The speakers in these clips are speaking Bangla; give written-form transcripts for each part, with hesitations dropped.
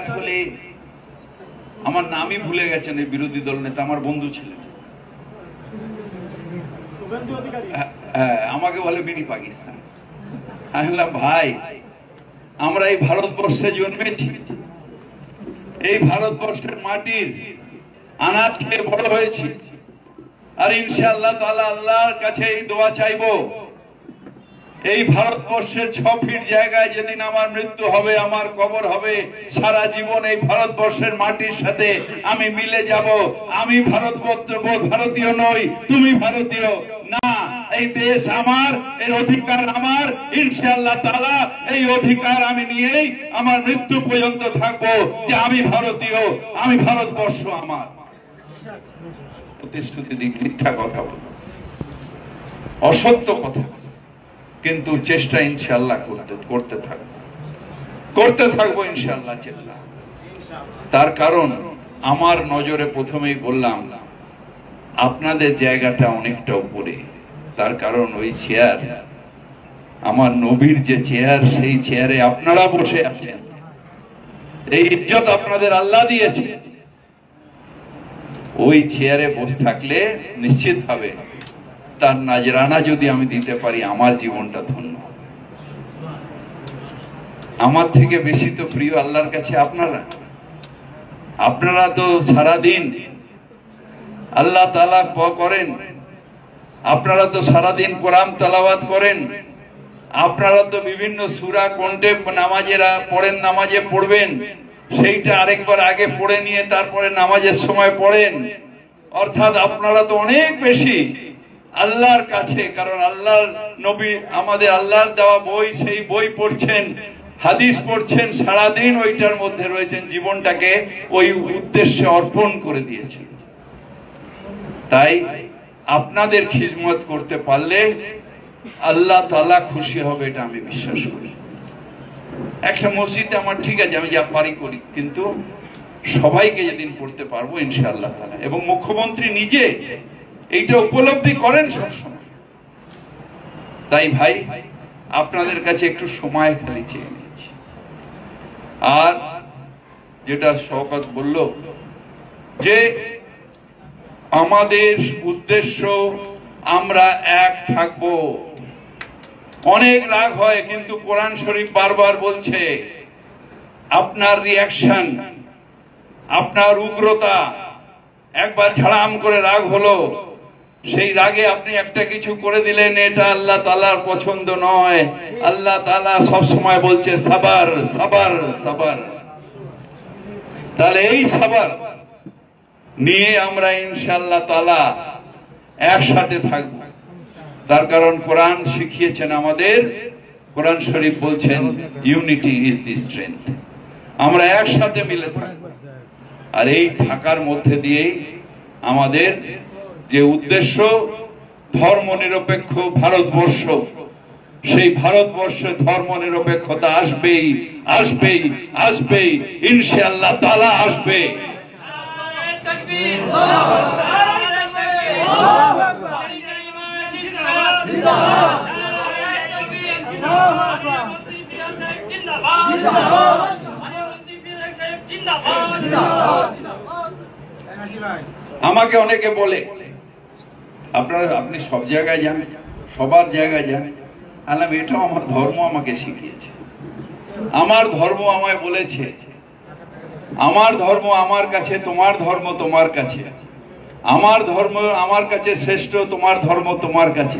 দেখাত হলে আমার নামই ভুলে গেছেন এই বিরোধী দল নেতা, আমার বন্ধু ছিলেন, আমাকে বলে মিনি পাকিস্তান। আমি বললাম ভাই, আমরা এই ভারতবর্ষে জন্মেছি, এই ভারতবর্ষের মাটির আনাজ খেয়ে বড় হয়েছি, আর ইনশাআল্লাহ তাআলা আল্লাহর কাছে এই দোয়া চাইবো, এই ভারতবর্ষের 6 ফিট জায়গায় যেদিন আমার মৃত্যু হবে, আমার কবর হবে, সারা জীবন এই ভারতবর্ষের মাটির সাথে আমি মিলে যাব। আমি ভারতীয় নই, তুমি ভারতীয় না, এই দেশ আমার, এর অধিকার আমার, ইনশাআল্লাহ তাআলা এই অধিকার আমি নিয়েই আমার মৃত্যু পর্যন্ত থাকবো যে আমি ভারতীয়, আমি ভারতবর্ষ আমার। প্রতিশ্রুতি দিক মিথ্যা কথা বল, অসত্য কথা, কিন্তু চেষ্টা ইনশাআল্লাহ করতে থাকবো ইনশাআল্লাহ চেষ্টা। তার কারণ আমার নজরে প্রথমেই বললাম আপনাদের জায়গাটা অনেকটা উপরে, তার কারণ ওই চেয়ার আমার নবীর যে চেয়ার, সেই চেয়ারে আপনারা বসে আছেন, এই ইজ্জত আপনাদের আল্লাহ দিয়েছে। ওই চেয়ারে বসে থাকলে নিশ্চিত হবে তার নাজরানা যদি আমি দিতে পারি, আমার জীবনটা ধন্য। আমার থেকে বেশি তো প্রিয় আল্লাহর কাছে আপনারা তো সারাদিন আল্লাহ তাআলা করেন, আপনারা তো সারাদিন কোরআন তেলাওয়াত করেন, আপনারা তো বিভিন্ন সূরা কণ্ঠে নামাজেরা পড়েন, নামাজে পড়বেন, সেইটা আরেকবার আগে পড়ে নিয়ে তারপরে নামাজের সময় পড়েন। অর্থাৎ আপনারা তো অনেক বেশি আল্লাহর কাছে, কারণ আল্লাহর নবী আমাদের আল্লাহর দেওয়া বই, সেই বই পড়ছেন, হাদিস পড়ছেন, সারাদিন ওইটার মধ্যে রয়েছেন, জীবনটাকে ওই উদ্দেশ্যে অর্পণ করে দিয়েছেন। তাই আপনাদের খিদমত করতে পারলে আল্লাহ তাআলা খুশি হবে, এটা আমি বিশ্বাস করি। একটা মসজিদে আমার ঠিক আছে, আমি যা পারি করি, কিন্তু সবাইকে যেদিন পড়তে পারবো ইনশাআল্লাহ তাআলা, এবং মুখ্যমন্ত্রী নিজে এইটা উপলব্ধি করেন সবসময়। তাই ভাই, আপনাদের কাছে একটু সময় খালি চেয়ে নিচ্ছি। আর যেটা শওকত বলল যে আমাদের উদ্দেশ্য আমরা এক থাকব। অনেক রাগ হয়, কিন্তু কোরআন শরীফ বারবার বলছে আপনার রিয়াকশন, আপনার উগ্রতা, একবার ঝাড়াম করে রাগ হলো, সেই রাগে আপনি একটা কিছু করে দিলেন, এটা আল্লাহ তাআলার পছন্দ নয়। আল্লাহ তাআলা সব সময় বলছে সাবার সাবার সাবার। তাহলে এই সাবার নিয়ে আমরা ইনশাআল্লাহ তাআলা একসাথে থাকব। তার কারণ কোরআন শিখিয়েছেন আমাদের, কোরআন শরীফ বলছেন ইউনিটি ইজ দি স্ট্রেংথ। আমরা একসাথে মিলে থাকব, আর এই থাকার মধ্যে দিয়েই আমাদের যে উদ্দেশ্য ধর্মনিরপেক্ষ ভারতবর্ষ, সেই ভারতবর্ষে ধর্মনিরপেক্ষতা আসবেই আসবেই আসবেই, ইনশাআল্লাহ তাআলা আসবে। আমাকে অনেকে বলে আপনি সব জায়গায় যান, সবার জায়গায় যান। আলাম এটাও আমার ধর্ম আমাকে শিখিয়েছে, আমার ধর্ম আমায় বলেছে, আমার ধর্ম আমার কাছে, তোমার ধর্ম তোমার কাছে, আমার ধর্ম আমার কাছে শ্রেষ্ঠ, তোমার ধর্ম তোমার কাছে।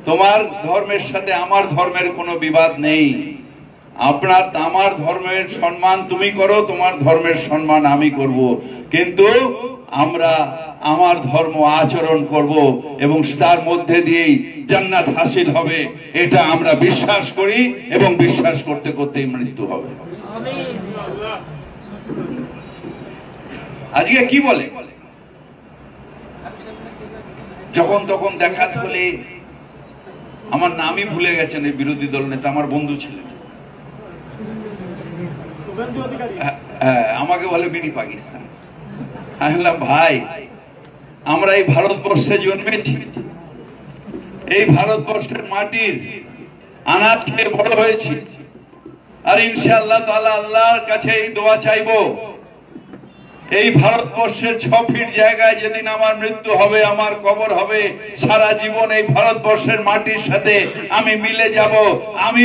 তোমার ধর্মের সাথে আমার ধর্মের কোনো বিবাদ নেই। আমার ধর্মের সম্মান তুমি করো, তোমার ধর্মের সম্মান আমি করব, কিন্তু আমরা আমার ধর্ম আচরণ করব এবং তার মধ্যে দিয়েই জান্নাত হাসিল হবে, এটা আমরা বিশ্বাস করি এবং বিশ্বাস করতে করতেই মৃত্যু হবে। আজকে কি বলে, যখন তখন দেখাত হলে আমার নামই ভুলে গেছেন এই বিরোধী দল নেতা, আমার বন্ধু ছিলেন, আমাকে বলে মিনি পাকিস্তান। আমি বললাম ভাই, আমরা এই ভারতবর্ষে জন্মেছি, এই ভারতবর্ষের মাটির আনাজ খেয়ে বড় হয়েছি, আর ইনশাআল্লাহ তাআলা আল্লাহর কাছে এই দোয়া চাইবো, এই ভারতবর্ষের 6 ফিট জায়গায় যেদিন আমার মৃত্যু হবে, আমার কবর হবে, সারা জীবন এই ভারতবর্ষের মাটির সাথে আমি মিলে যাব। আমি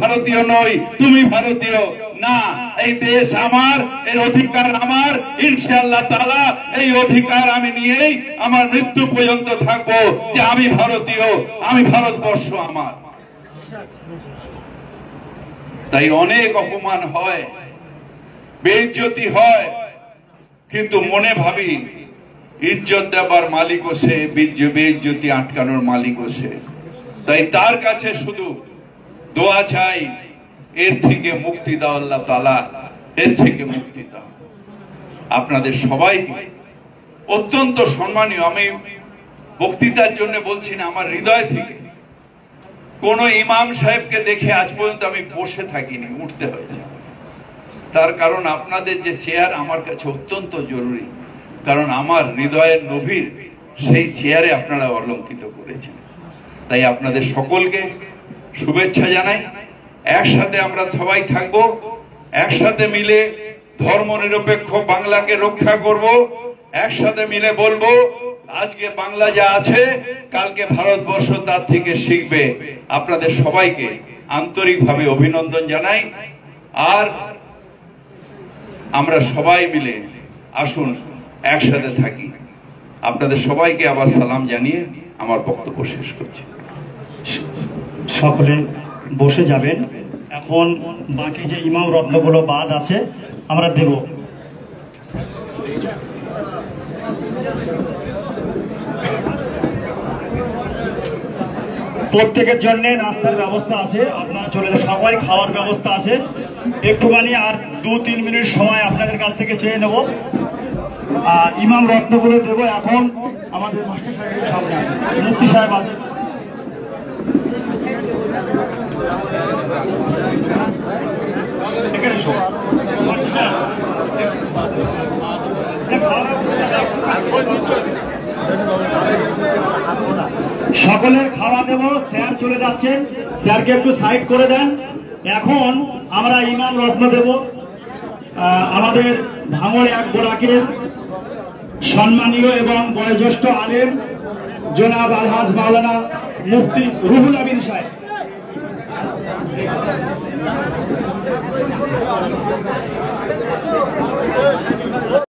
ভারতীয় নই, তুমি ভারতীয় না, এই দেশ আমার, এর অধিকার আমার। ইনশাআল্লাহ তাআলা এই অধিকার আমি নিয়েই আমার মৃত্যু পর্যন্ত থাকবো যে আমি ভারতীয়, আমি ভারতবর্ষ আমার। তাই অনেক অপমান হয়, বেইজ্জতি হয়, কিন্তু মনে ভাবি ইজ্জত দেবার মালিকও সে, বেইজ্জতি আটকানোর মালিকও সে। তাই তার কাছে শুধু দোয়া চাই, এর থেকে মুক্তি দাও আল্লাহ তাআলা, এর থেকে মুক্তি দাও। আপনাদের সবাইকে অত্যন্ত সম্মানীয়, আমি বক্তৃতার জন্য বলছি না, আমার হৃদয় থেকে। কোন ইমাম সাহেবকে দেখে আজ পর্যন্ত আমি বসে থাকিনি, উঠতে হয়েছে। তার কারণ আপনাদের যে চেয়ার আমার কাছে অত্যন্ত জরুরি, কারণ আমার হৃদয়ের নবীর সেই চেয়ারে আপনারা অলঙ্কিত করেছেন। তাই আপনাদের সকলকে শুভেচ্ছা জানাই। একসাথে আমরা সবাই থাকব, একসাথে মিলে ধর্মনিরপেক্ষ বাংলাকে রক্ষা করব, একসাথে মিলে বলবো আজকে বাংলা যা আছে কালকে ভারতবর্ষ তার থেকে শিখবে। আপনাদের সবাইকে আন্তরিকভাবে অভিনন্দন জানাই। আর আমরা সবাই মিলে আসুন একসাথে থাকি। আপনাদের সবাইকে আবার সালাম জানিয়ে আমার বক্তব্য শেষ করছি। সকলে বসে যাবেন। এখন বাকি যে ইমাম রত্নগুলো বাদ আছে আমরা দেব। প্রত্যেকের জন্য নাস্তার ব্যবস্থা আছে, আপনারা চলে যান, সবাই খাওয়ার ব্যবস্থা আছে। একটুখানি আর 2-3 মিনিট সময় আপনাদের কাছ থেকে চেয়ে নেব। ইমাম রত্নগুলো দেব। এখন আমাদের মাস্টার সাহেবের সামনে আছে, মুফতি সাহেব আছে। সকলের খাওয়া দেব। স্যার চলে যাচ্ছেন, স্যারকে একটু সাইড করে দেন। এখন আমরা ইমাম রত্ন দেব। আমাদের ভাঙড় 1 বোরাকের সম্মানীয় এবং বয়োজ্যেষ্ঠ আলেম জনাব আলহাজ মাওলানা মুফতি রুহুল আমিন সাহেব।